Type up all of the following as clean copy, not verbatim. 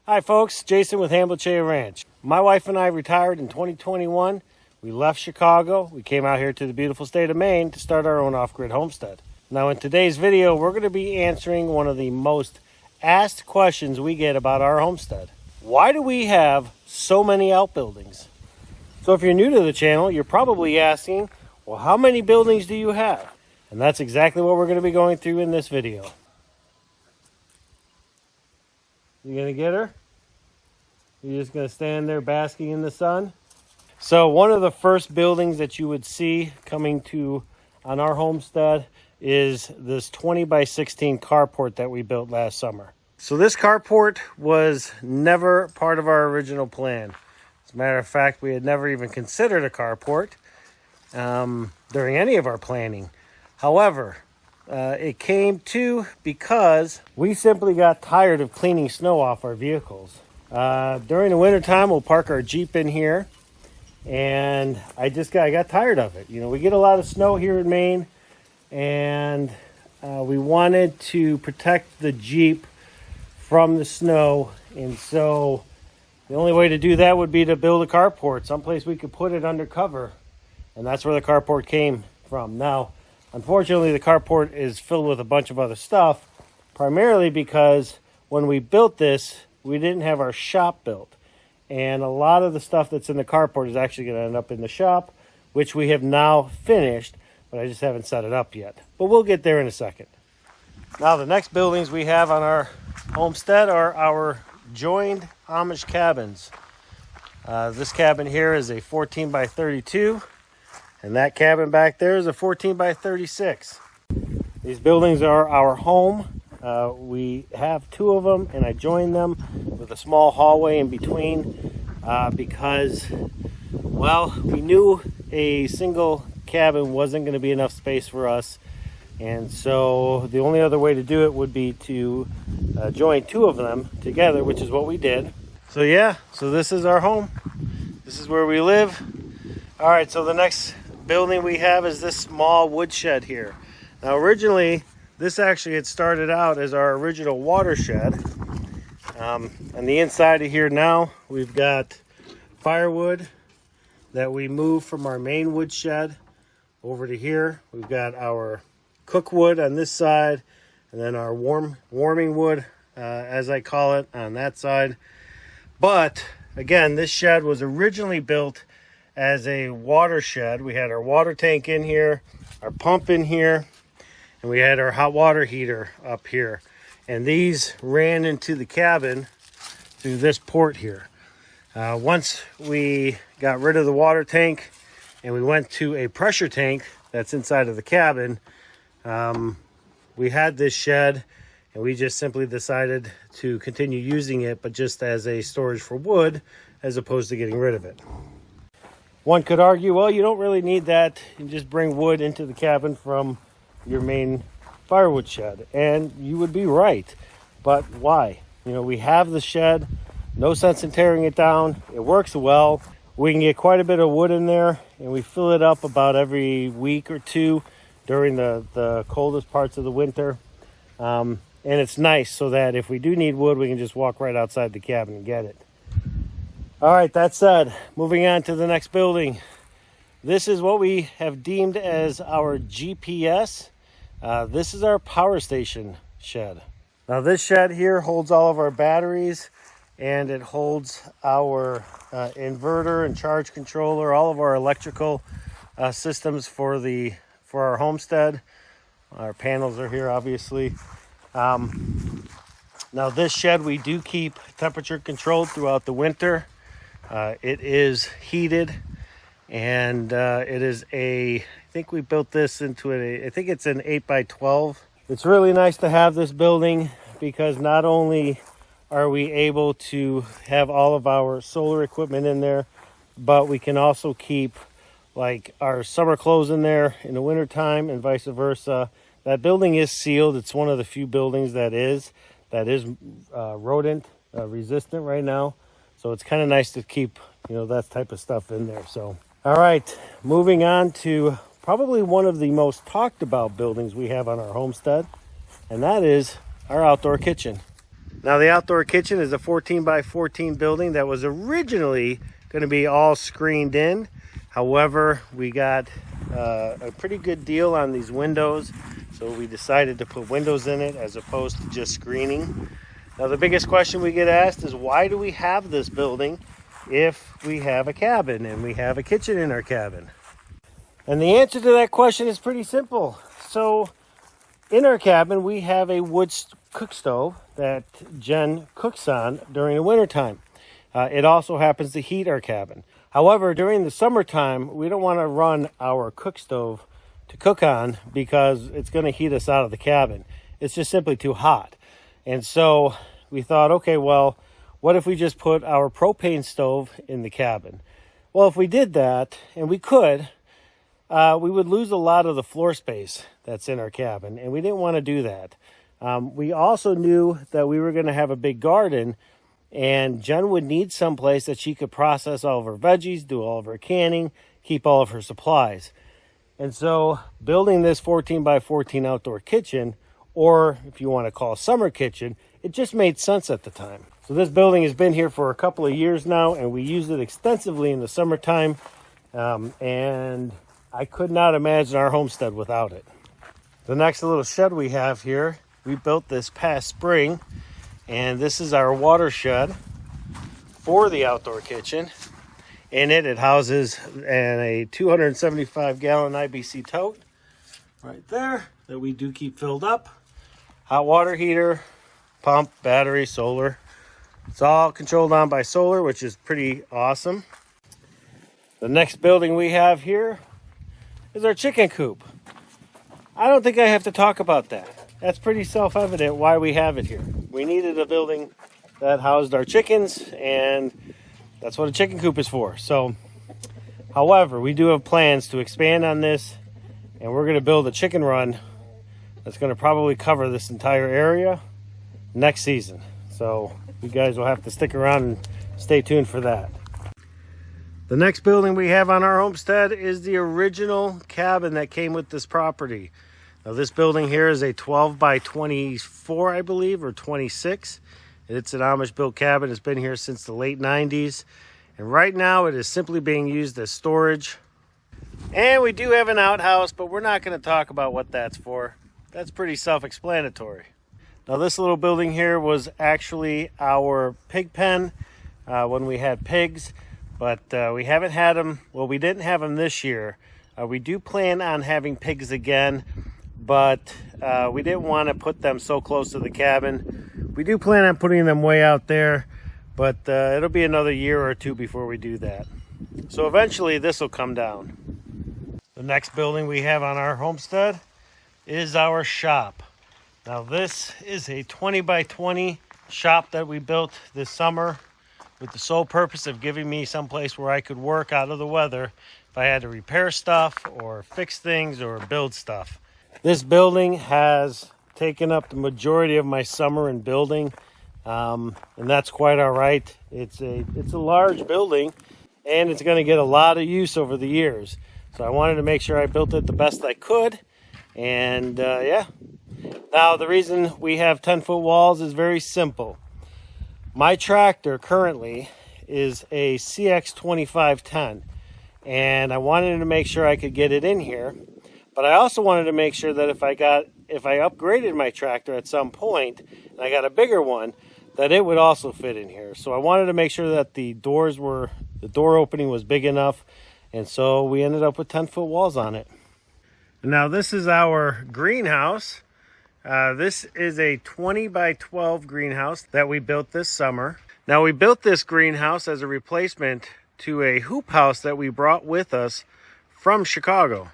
Hi folks, Jason with Hanbleceya Ranch. My wife and I retired in 2021. We left Chicago. We came out here to the beautiful state of Maine to start our own off-grid homestead. Now in today's video, we're going to be answering one of the most asked questions we get about our homestead. Why do we have so many outbuildings? So if you're new to the channel, you're probably asking, well, how many buildings do you have? And that's exactly what we're going to be going through in this video. You gonna get her? You're just gonna stand there basking in the sun? So one of the first buildings that you would see coming to on our homestead is this 20 by 16 carport that we built last summer. So this carport was never part of our original plan. As a matter of fact, we had never even considered a carport during any of our planning. However, it came to because we simply got tired of cleaning snow off our vehicles. During the wintertime, we'll park our Jeep in here, and I got tired of it. You know, we get a lot of snow here in Maine, and we wanted to protect the Jeep from the snow, and so the only way to do that would be to build a carport, someplace we could put it under cover, and that's where the carport came from. Now, unfortunately, the carport is filled with a bunch of other stuff, primarily because when we built this, we didn't have our shop built. And a lot of the stuff that's in the carport is actually going to end up in the shop, which we have now finished, but I just haven't set it up yet. But we'll get there in a second. Now, the next buildings we have on our homestead are our joined Amish cabins. This cabin here is a 14 by 32. And that cabin back there is a 14 by 36. These buildings are our home. We have two of them, and I joined them with a small hallway in between because, well, we knew a single cabin wasn't going to be enough space for us. And so the only other way to do it would be to join two of them together, which is what we did. So yeah, so this is our home. This is where we live. All right, so the next building we have is this small woodshed here. Now originally this actually had started out as our original watershed. On the inside of here now we've got firewood that we moved from our main woodshed over to here. We've got our cook wood on this side, and then our warming wood as I call it on that side. But again, this shed was originally built as a watershed. We had our water tank in here, our pump in here, and we had our hot water heater up here. And these ran into the cabin through this port here. Once we got rid of the water tank and we went to a pressure tank that's inside of the cabin, we had this shed, and we just simply decided to continue using it, but just as a storage for wood as opposed to getting rid of it. One could argue, well, you don't really need that. You just bring wood into the cabin from your main firewood shed. And you would be right. But why? You know, we have the shed. No sense in tearing it down. It works well. We can get quite a bit of wood in there, and we fill it up about every week or two during the coldest parts of the winter. And it's nice so that if we do need wood, we can just walk right outside the cabin and get it. All right, that said, moving on to the next building. This is what we have deemed as our GPS. This is our power station shed. Now this shed here holds all of our batteries, and it holds our inverter and charge controller, all of our electrical systems for our homestead. Our panels are here, obviously. Now this shed we do keep temperature controlled throughout the winter. It is heated, and it is I think we built this into I think it's an 8 by 12. It's really nice to have this building because not only are we able to have all of our solar equipment in there, but we can also keep like our summer clothes in there in the wintertime and vice versa. That building is sealed. It's one of the few buildings that is rodent resistant right now. So it's kind of nice to keep, you know, that type of stuff in there. So, all right, moving on to probably one of the most talked about buildings we have on our homestead, and that is our outdoor kitchen. Now the outdoor kitchen is a 14 by 14 building that was originally going to be all screened in. However, we got a pretty good deal on these windows, so we decided to put windows in it as opposed to just screening. Now the biggest question we get asked is, why do we have this building if we have a cabin and we have a kitchen in our cabin? And the answer to that question is pretty simple. So in our cabin, we have a wood cook stove that Jen cooks on during the wintertime. It also happens to heat our cabin. However, during the summertime, we don't want to run our cook stove to cook on because it's going to heat us out of the cabin. It's just simply too hot. And so we thought, okay, well, what if we just put our propane stove in the cabin? Well, if we did that, and we could, we would lose a lot of the floor space that's in our cabin, and we didn't want to do that. We also knew that we were going to have a big garden, and Jen would need some place that she could process all of her veggies, do all of her canning, keep all of her supplies. And so building this 14 by 14 outdoor kitchen, or if you want to call a summer kitchen, it just made sense at the time. So this building has been here for a couple of years now, and we use it extensively in the summertime, and I could not imagine our homestead without it. The next little shed we have here, we built this past spring, and this is our water shed for the outdoor kitchen. In it, it houses a 275-gallon IBC tote right there that we do keep filled up. Hot water heater, pump, battery, solar. It's all controlled on by solar, which is pretty awesome. The next building we have here is our chicken coop. I don't think I have to talk about that. That's pretty self-evident why we have it here. We needed a building that housed our chickens, and that's what a chicken coop is for. So, however, we do have plans to expand on this, and we're going to build a chicken run that's going to probably cover this entire area next season. So you guys will have to stick around and stay tuned for that. The next building we have on our homestead is the original cabin that came with this property. Now this building here is a 12 by 24, I believe, or 26. It's an Amish built cabin. It's been here since the late 90s. And right now it is simply being used as storage. And we do have an outhouse, but we're not going to talk about what that's for. That's pretty self-explanatory. Now this little building here was actually our pig pen when we had pigs. But we haven't had them. Well, we didn't have them this year. We do plan on having pigs again, but we didn't want to put them so close to the cabin. We do plan on putting them way out there, but it'll be another year or two before we do that. So eventually this will come down. The next building we have on our homestead is our shop. Now this is a 20 by 20 shop that we built this summer, with the sole purpose of giving me some place where I could work out of the weather if I had to repair stuff or fix things or build stuff. This building has taken up the majority of my summer in building, and that's quite all right. It's a large building, and it's going to get a lot of use over the years. So I wanted to make sure I built it the best I could, and yeah. Now the reason we have 10-foot walls is very simple. My tractor currently is a CX2510, and I wanted to make sure I could get it in here, but I also wanted to make sure that if I upgraded my tractor at some point and I got a bigger one, that it would also fit in here. So I wanted to make sure that the door opening was big enough, and so we ended up with 10-foot walls on it. Now this is our greenhouse. This is a 20 by 12 greenhouse that we built this summer. Now we built this greenhouse as a replacement to a hoop house that we brought with us from Chicago.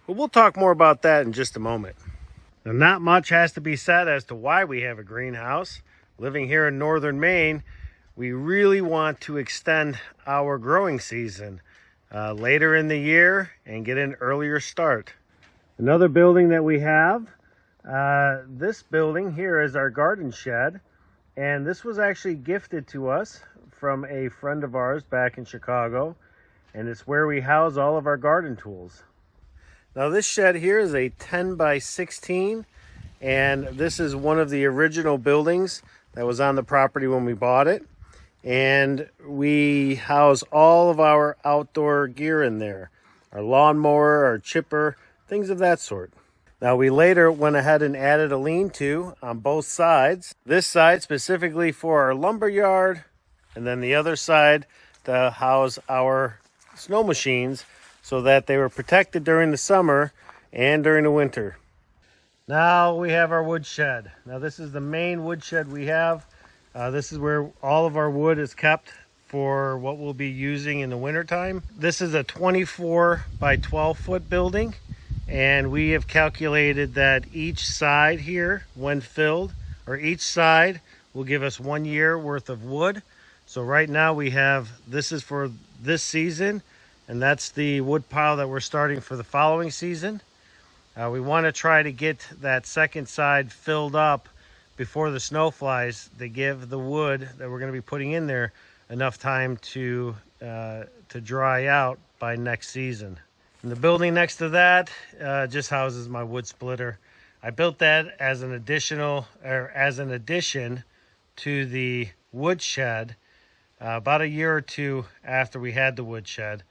But we'll talk more about that in just a moment. Now not much has to be said as to why we have a greenhouse. Living here in northern Maine, we really want to extend our growing season later in the year and get an earlier start. Another building that we have, this building here is our garden shed, and this was actually gifted to us from a friend of ours back in Chicago, and it's where we house all of our garden tools. Now this shed here is a 10 by 16, and this is one of the original buildings that was on the property when we bought it. And we house all of our outdoor gear in there. Our lawnmower, our chipper, things of that sort. Now we later went ahead and added a lean-to on both sides. This side specifically for our lumber yard, and then the other side to house our snow machines so that they were protected during the summer and during the winter. Now we have our woodshed. Now this is the main woodshed we have. This is where all of our wood is kept for what we'll be using in the wintertime. This is a 24 by 12 foot building. And we have calculated that each side here, when filled, or each side will give us 1 year worth of wood. So right now we have, this is for this season, and that's the wood pile that we're starting for the following season. We want to try to get that second side filled up before the snow flies to give the wood that we're going to be putting in there enough time to dry out by next season. And the building next to that just houses my wood splitter. I built that as an addition to the woodshed about a year or two after we had the woodshed,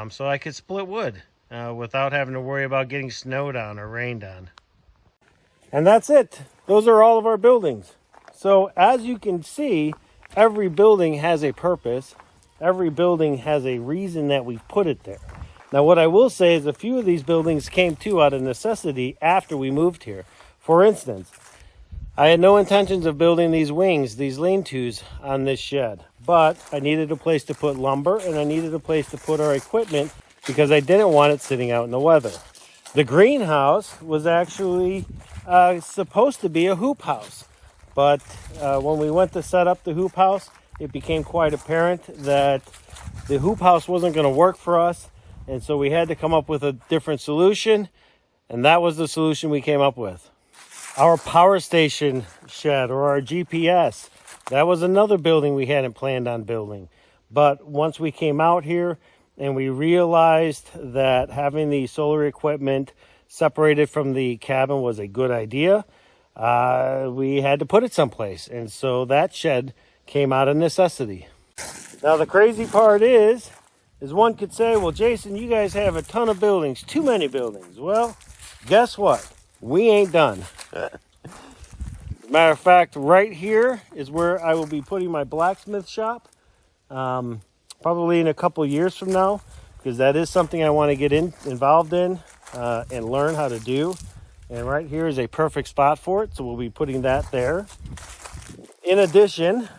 so I could split wood without having to worry about getting snowed on or rained on. And that's it. Those are all of our buildings. So as you can see, every building has a purpose. Every building has a reason that we put it there. Now, what I will say is a few of these buildings came to out of necessity after we moved here. For instance, I had no intentions of building these wings, these lean-tos on this shed, but I needed a place to put lumber and I needed a place to put our equipment because I didn't want it sitting out in the weather. The greenhouse was actually supposed to be a hoop house, but when we went to set up the hoop house, it became quite apparent that the hoop house wasn't going to work for us. And so we had to come up with a different solution, and that was the solution we came up with. Our power station shed, or our GPS, that was another building we hadn't planned on building. But once we came out here and we realized that having the solar equipment separated from the cabin was a good idea, we had to put it someplace. And so that shed came out of necessity. Now the crazy part is one could say, well, Jason, you guys have a ton of buildings, too many buildings. Well, guess what? We ain't done. Matter of fact, right here is where I will be putting my blacksmith shop, probably in a couple years from now, because that is something I want to get involved in and learn how to do. And right here is a perfect spot for it, so we'll be putting that there. In addition,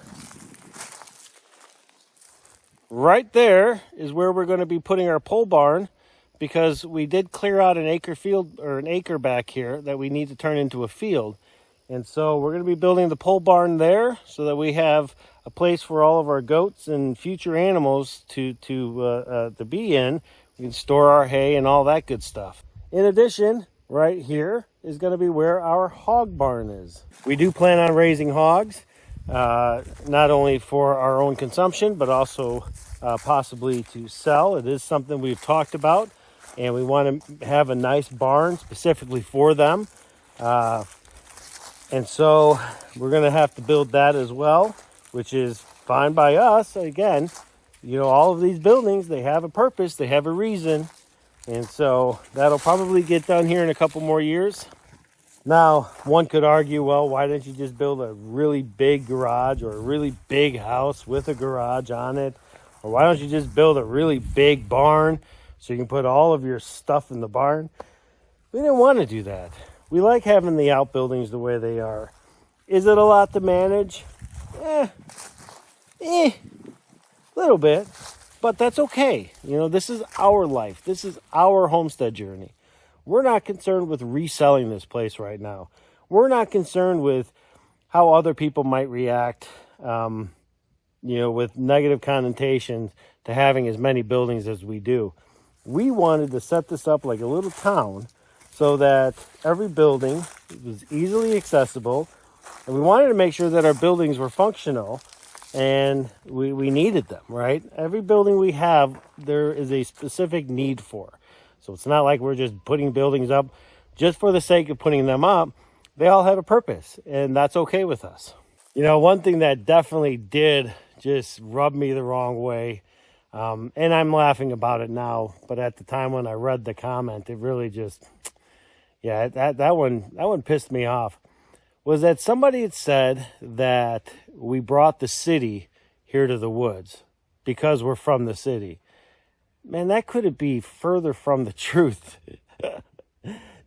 right there is where we're going to be putting our pole barn, because we did clear out an acre field or an acre back here that we need to turn into a field. And so we're going to be building the pole barn there so that we have a place for all of our goats and future animals to be in. We can store our hay and all that good stuff. In addition, right here is going to be where our hog barn is. We do plan on raising hogs, not only for our own consumption, but also possibly to sell. It is something we've talked about, and we want to have a nice barn specifically for them. And so we're going to have to build that as well, which is fine by us. Again, you know, all of these buildings, they have a purpose, they have a reason. And so that'll probably get done here in a couple more years. Now, one could argue, well, why don't you just build a really big garage or a really big house with a garage on it? Or why don't you just build a really big barn so you can put all of your stuff in the barn? We didn't want to do that. We like having the outbuildings the way they are. Is it a lot to manage? A little bit, but that's okay. You know, this is our life. This is our homestead journey. We're not concerned with reselling this place right now. We're not concerned with how other people might react, you know, with negative connotations to having as many buildings as we do. We wanted to set this up like a little town so that every building was easily accessible, and we wanted to make sure that our buildings were functional, and we needed them, right? Every building we have, there is a specific need for. So it's not like we're just putting buildings up just for the sake of putting them up. They all have a purpose, and that's okay with us. You know, one thing that definitely did just rub me the wrong way, and I'm laughing about it now, but at the time when I read the comment, it really just, yeah, that one pissed me off. Was that somebody had said that we brought the city here to the woods because we're from the city. Man, that couldn't be further from the truth.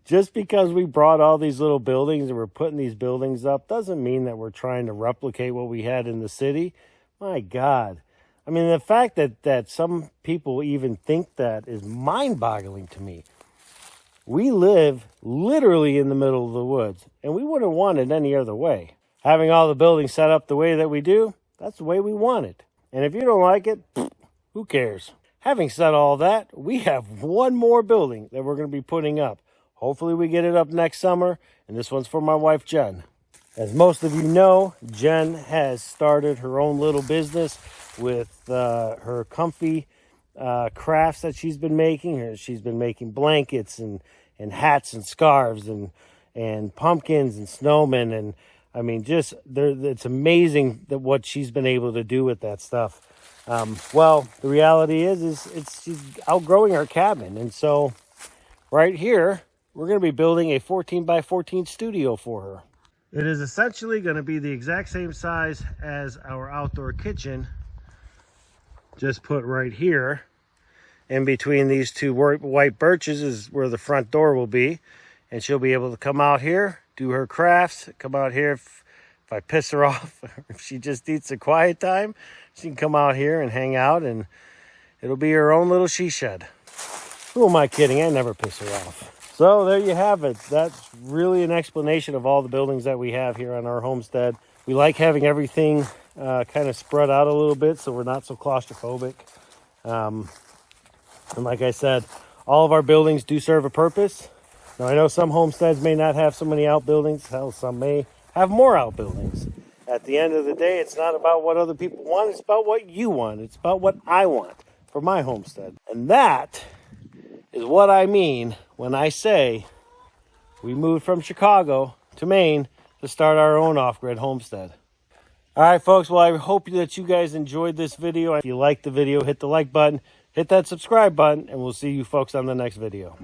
Just because we brought all these little buildings and we're putting these buildings up doesn't mean that we're trying to replicate what we had in the city. My God. I mean, the fact that some people even think that is mind-boggling to me. We live literally in the middle of the woods, and we wouldn't want it any other way. Having all the buildings set up the way that we do, that's the way we want it. And if you don't like it, who cares? Having said all that, we have one more building that we're going to be putting up. Hopefully we get it up next summer, and this one's for my wife, Jen. As most of you know, Jen has started her own little business with her comfy crafts that she's been making. She's been making blankets and hats and scarves and pumpkins and snowmen. And I mean, just it's amazing that what she's been able to do with that stuff. Well, the reality is she's outgrowing her cabin. And so right here, we're going to be building a 14 by 14 studio for her. It is essentially going to be the exact same size as our outdoor kitchen, just put right here. In between these two white birches is where the front door will be. And she'll be able to come out here, do her crafts, come out here if I piss her off, if she just needs a quiet time, she can come out here and hang out, and it'll be her own little she shed. Who am I kidding? I never piss her off. So there you have it. That's really an explanation of all the buildings that we have here on our homestead. We like having everything kind of spread out a little bit so we're not so claustrophobic. And like I said, all of our buildings do serve a purpose. Now, I know some homesteads may not have so many outbuildings. Hell, some may have more outbuildings. At the end of the day, it's not about what other people want. It's about what you want. It's about what I want for my homestead. And that is what I mean when I say we moved from Chicago to Maine to start our own off-grid homestead. All right, folks. Well, I hope that you guys enjoyed this video. If you liked the video, hit the like button, hit that subscribe button, and we'll see you folks on the next video.